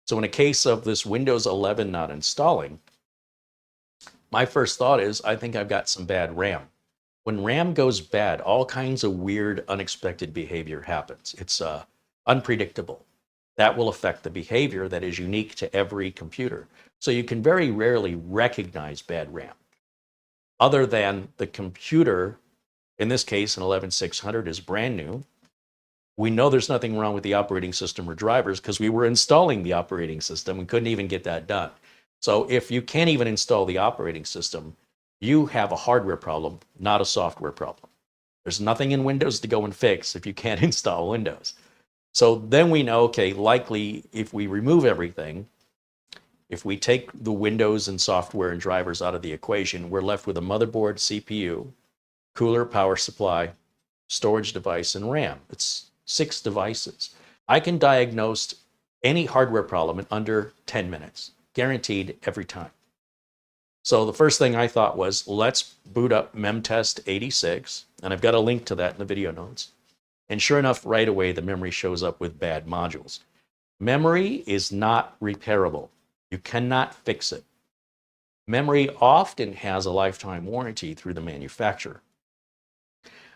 So in a case of this Windows 11 not installing, my first thought is, I think I've got some bad RAM. When RAM goes bad, all kinds of weird, unexpected behavior happens. It's unpredictable. That will affect the behavior that is unique to every computer. So you can very rarely recognize bad RAM, other than the computer, in this case, an 11600 is brand new. We know there's nothing wrong with the operating system or drivers because we were installing the operating system and couldn't even get that done. So if you can't even install the operating system, you have a hardware problem, not a software problem. There's nothing in Windows to go and fix if you can't install Windows. So then we know, okay, likely if we remove everything, if we take the Windows and software and drivers out of the equation, we're left with a motherboard, CPU, cooler, power supply, storage device, and RAM. It's 6 devices. I can diagnose any hardware problem in under 10 minutes, guaranteed every time. So the first thing I thought was, let's boot up memtest 86, and I've got a link to that in the video notes. And sure enough, right away, the memory shows up with bad modules. Memory is not repairable. You cannot fix it. Memory often has a lifetime warranty through the manufacturer.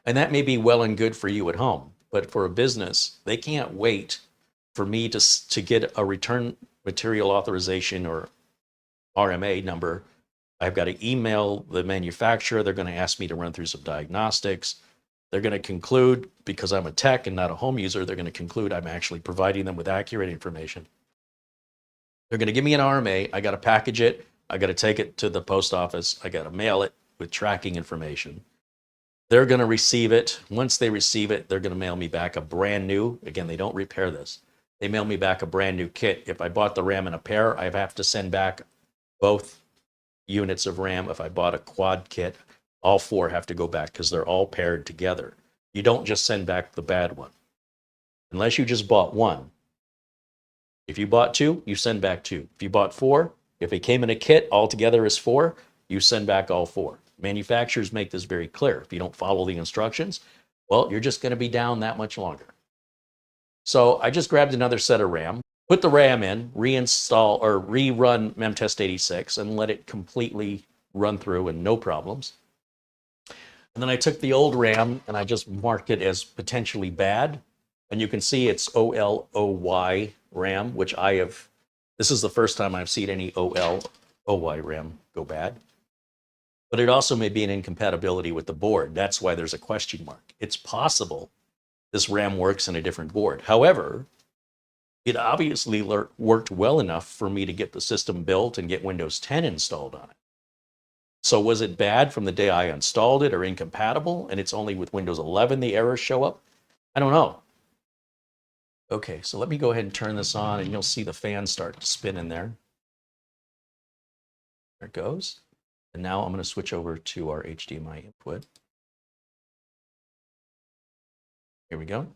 And that may be well and good for you at home, but for a business, they can't wait for me to get a return material authorization or RMA number. I've got to email the manufacturer. They're going to ask me to run through some diagnostics. They're going to conclude, because I'm a tech and not a home user, they're going to conclude I'm actually providing them with accurate information. They're going to give me an RMA. I got to package it. I got to take it to the post office. I got to mail it with tracking information. They're going to receive it. Once they receive it, they're going to mail me back a brand new, again, they don't repair this. They mail me back a brand new kit. If I bought the RAM in a pair, I have to send back both units of RAM. If I bought a quad kit, all 4 have to go back because they're all paired together. You don't just send back the bad one. Unless you just bought 1. If you bought 2, you send back 2. If you bought 4, if it came in a kit, all together is 4, you send back all 4. Manufacturers make this very clear. If you don't follow the instructions, well, you're just going to be down that much longer. So I just grabbed another set of RAM, put the RAM in, reinstall or rerun memtest 86 and let it completely run through and no problems. And then I took the old RAM and I just marked it as potentially bad. And you can see it's OLOY RAM, which this is the first time I've seen any OLOY RAM go bad. But it also may be an incompatibility with the board. That's why there's a question mark. It's possible this RAM works in a different board. However, it obviously worked well enough for me to get the system built and get Windows 10 installed on it. So was it bad from the day I installed it or incompatible and it's only with Windows 11 the errors show up? I don't know. Okay, so let me go ahead and turn this on and you'll see the fan start to spin in there. There it goes. And now I'm going to switch over to our HDMI input. Here we go.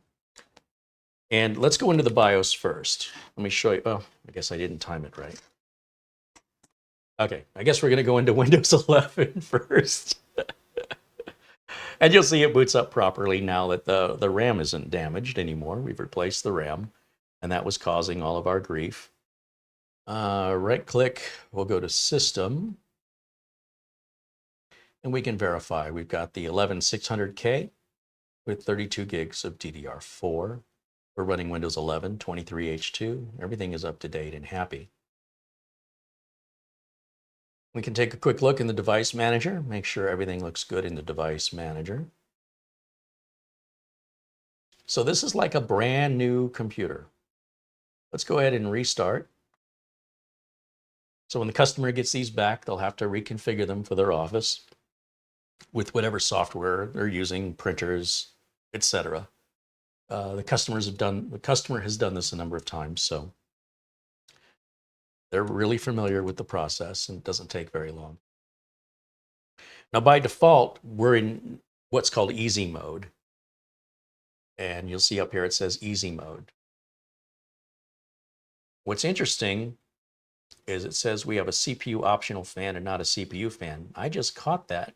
And let's go into the BIOS first. Let me show you. Oh, I guess I didn't time it right. Okay, I guess we're going to go into Windows 11 first. And you'll see it boots up properly now that the RAM isn't damaged anymore. We've replaced the RAM, and that was causing all of our grief. Right click, we'll go to System. And we can verify. We've got the 11600K with 32 gigs of DDR4. We're running Windows 11, 23H2. Everything is up to date and happy. We can take a quick look in the device manager, make sure everything looks good in the device manager. So this is like a brand new computer. Let's go ahead and restart. So when the customer gets these back, they'll have to reconfigure them for their office with whatever software they're using, printers, etc. The customer has done this a number of times, so they're really familiar with the process and it doesn't take very long. Now by default, we're in what's called easy mode. And you'll see up here it says easy mode. What's interesting is it says we have a CPU optional fan and not a CPU fan. I just caught that.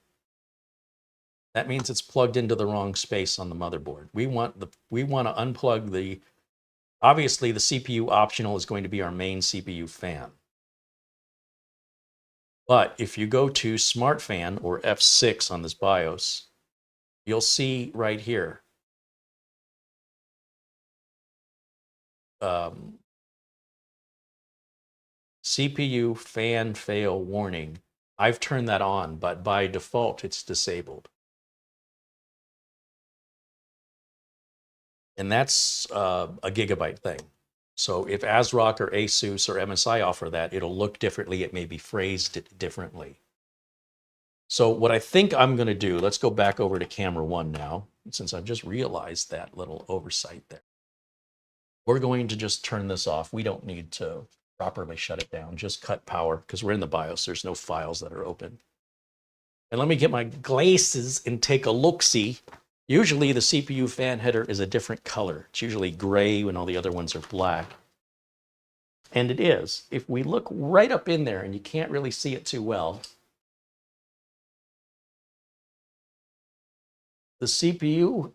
That means it's plugged into the wrong space on the motherboard. We want to unplug the Obviously, the CPU optional is going to be our main CPU fan. But if you go to Smart Fan or F6 on this BIOS, you'll see right here, CPU fan fail warning. I've turned that on, but by default, it's disabled. And that's a gigabyte thing. So if ASRock or Asus or MSI offer that, it'll look differently. It may be phrased differently. So what I think I'm going to do, let's go back over to camera 1 now, since I've just realized that little oversight there. We're going to just turn this off. We don't need to properly shut it down. Just cut power because we're in the BIOS. There's no files that are open. And let me get my glasses and take a look-see. Usually the CPU fan header is a different color. It's usually gray when all the other ones are black. And it is. If we look right up in there, and you can't really see it too well, the CPU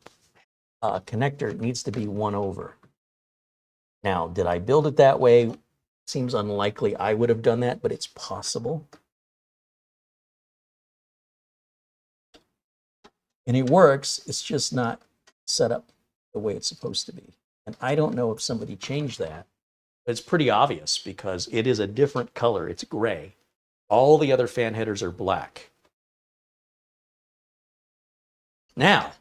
connector needs to be 1 over. Now, did I build it that way? Seems unlikely I would have done that, but it's possible. And it works, it's just not set up the way it's supposed to be. And I don't know if somebody changed that. It's pretty obvious because it is a different color. It's gray. All the other fan headers are black. Now,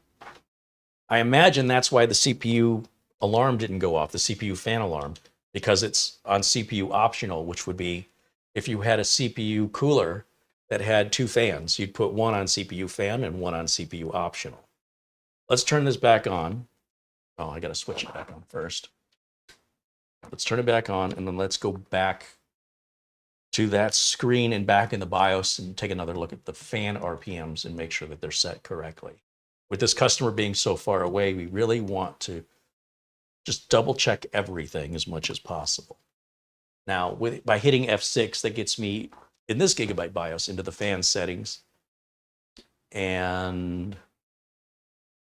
I imagine that's why the CPU alarm didn't go off, the CPU fan alarm, because it's on CPU optional, which would be if you had a CPU cooler that had 2 fans, you'd put one on CPU fan and one on CPU optional. Let's turn this back on. Oh, I got to switch it back on first. Let's turn it back on, and then let's go back to that screen and back in the BIOS and take another look at the fan RPMs and make sure that they're set correctly. With this customer being so far away, we really want to just double check everything as much as possible. Now, by hitting F6, that gets me in this gigabyte BIOS into the fan settings. And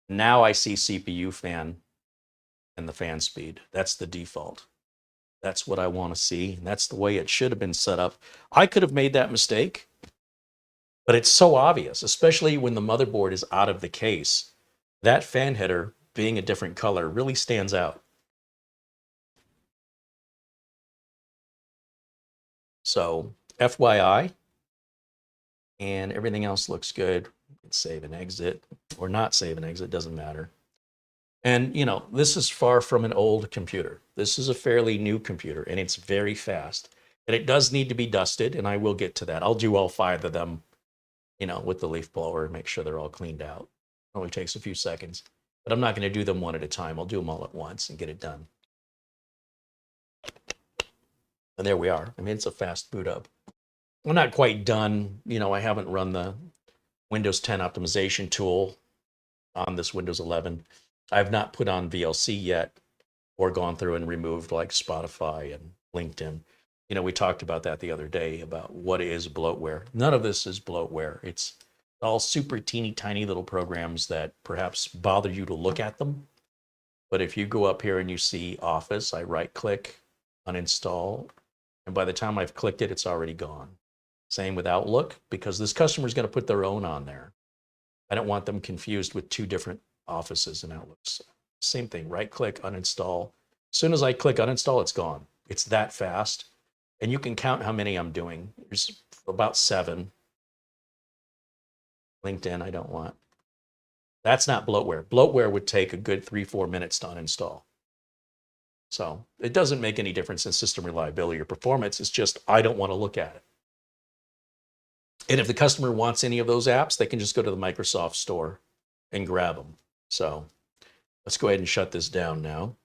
now I see CPU fan and the fan speed. That's the default. That's what I want to see. And that's the way it should have been set up. I could have made that mistake, but it's so obvious, especially when the motherboard is out of the case. That fan header being a different color really stands out. So FYI, and everything else looks good. Save and exit or not save and exit, doesn't matter. And you know, this is far from an old computer. This is a fairly new computer and it's very fast. And it does need to be dusted, and I will get to that. I'll do all 5 of them, you know, with the leaf blower and make sure they're all cleaned out. It only takes a few seconds, but I'm not going to do them one at a time. I'll do them all at once and get it done. And there we are. I mean, it's a fast boot up. I'm not quite done. You know, I haven't run the Windows 10 optimization tool on this Windows 11. I've not put on VLC yet or gone through and removed like Spotify and LinkedIn. You know, we talked about that the other day about what is bloatware. None of this is bloatware. It's all super teeny tiny little programs that perhaps bother you to look at them. But if you go up here and you see Office, I right click, uninstall, and by the time I've clicked it, it's already gone. Same with Outlook, because this customer is going to put their own on there. I don't want them confused with 2 different Offices and Outlooks. Same thing, right click, uninstall. As soon as I click uninstall, it's gone. It's that fast. And you can count how many I'm doing. There's about 7. LinkedIn, I don't want. That's not bloatware. Bloatware would take a good 3-4 minutes to uninstall. So it doesn't make any difference in system reliability or performance. It's just, I don't want to look at it. And if the customer wants any of those apps, they can just go to the Microsoft store and grab them. So let's go ahead and shut this down now.